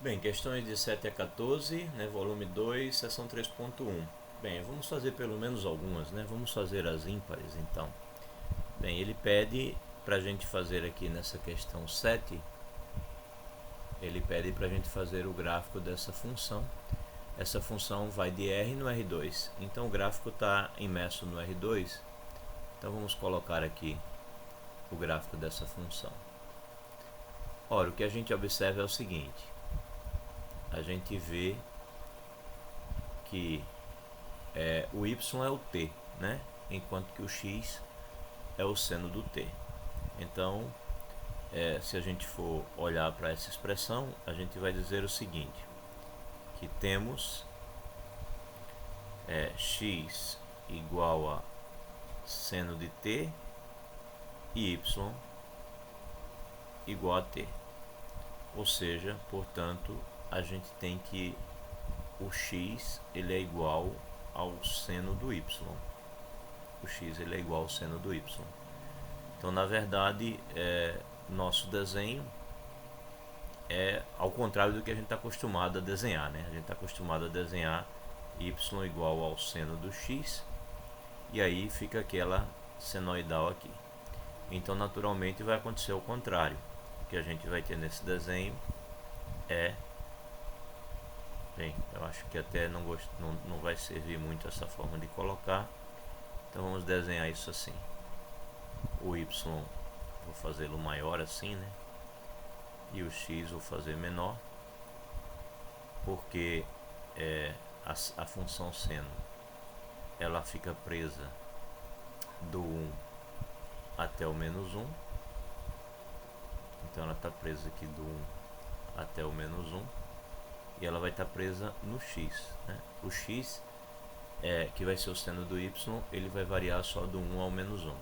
Bem, questões de 7 a 14, né, volume 2, seção 3.1. Bem, vamos fazer pelo menos algumas, né? Vamos fazer as ímpares, então. Bem, ele pede para a gente fazer aqui nessa questão 7, ele pede para a gente fazer o gráfico dessa função. Essa função vai de R no R2, então o gráfico está imerso no R2. Então vamos colocar aqui o gráfico dessa função. Ora, o que a gente observa é o seguinte: a gente vê que o y é o t, né? Enquanto que o x é o seno do t. Então, se a gente for olhar para essa expressão, a gente vai dizer o seguinte, que temos x igual a seno de t e y igual a t. Ou seja, portanto, a gente tem que o x ele é igual ao seno do y. O x ele é igual ao seno do y. Então, na verdade, nosso desenho é ao contrário do que a gente está acostumado a desenhar, né? A gente está acostumado a desenhar y igual ao seno do x, e aí fica aquela senoidal aqui. Então, naturalmente, vai acontecer o contrário. O que a gente vai ter nesse desenho bem, eu acho que até não vai servir muito essa forma de colocar. Então, vamos desenhar isso assim. O y vou fazê-lo maior assim, né? E o x vou fazer menor, porque a função seno ela fica presa do 1 até o menos 1. Então ela está presa aqui do 1 até o menos 1, e ela vai estar presa no x, né? O x, que vai ser o seno do y, ele vai variar só do 1 ao menos 1.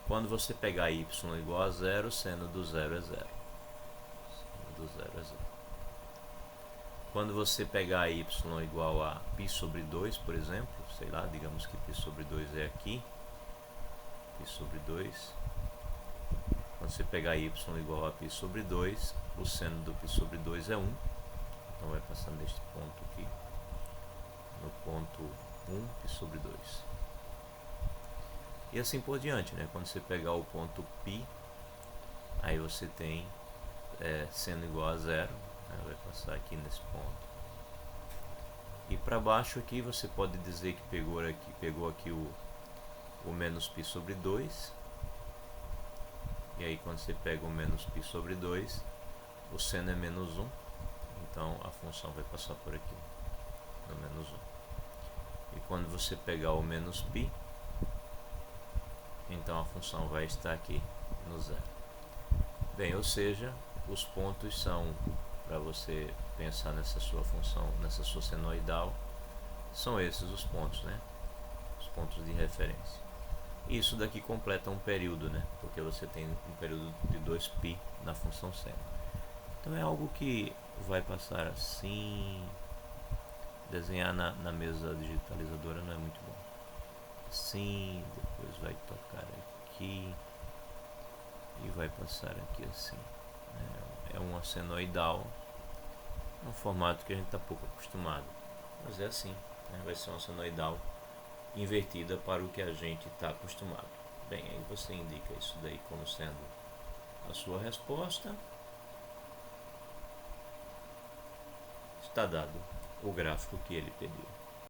Quando você pegar y igual a 0, o seno do 0 é 0. Do 0 é 0. Quando você pegar y igual a π sobre 2, por exemplo, sei lá, digamos que π sobre 2 é aqui, π sobre 2, quando você pegar y igual a π sobre 2, o seno do π sobre 2 é 1, então vai passar neste ponto aqui, no ponto 1, π sobre 2. E assim por diante, né? Quando você pegar o ponto π, aí você tem seno igual a 0, né? Vai passar aqui nesse ponto. E para baixo aqui você pode dizer que pegou aqui o menos π sobre 2. E aí quando você pega o menos π sobre 2, o seno é menos 1. Então a função vai passar por aqui, no menos 1. E quando você pegar o menos π, então a função vai estar aqui no 0. Bem, ou seja, os pontos são, para você pensar nessa sua função, nessa sua senoidal, são esses os pontos, né? Os pontos de referência. E isso daqui completa um período, né? Porque você tem um período de 2π na função seno. Então é algo que vai passar assim. Desenhar na mesa digitalizadora não é muito bom. Assim, depois vai tocar aqui e vai passar aqui assim. É uma senoidal, um formato que a gente está pouco acostumado, mas é assim, né? Vai ser uma senoidal invertida para o que a gente está acostumado. Bem, aí você indica isso daí como sendo a sua resposta. Está dado o gráfico que ele pediu.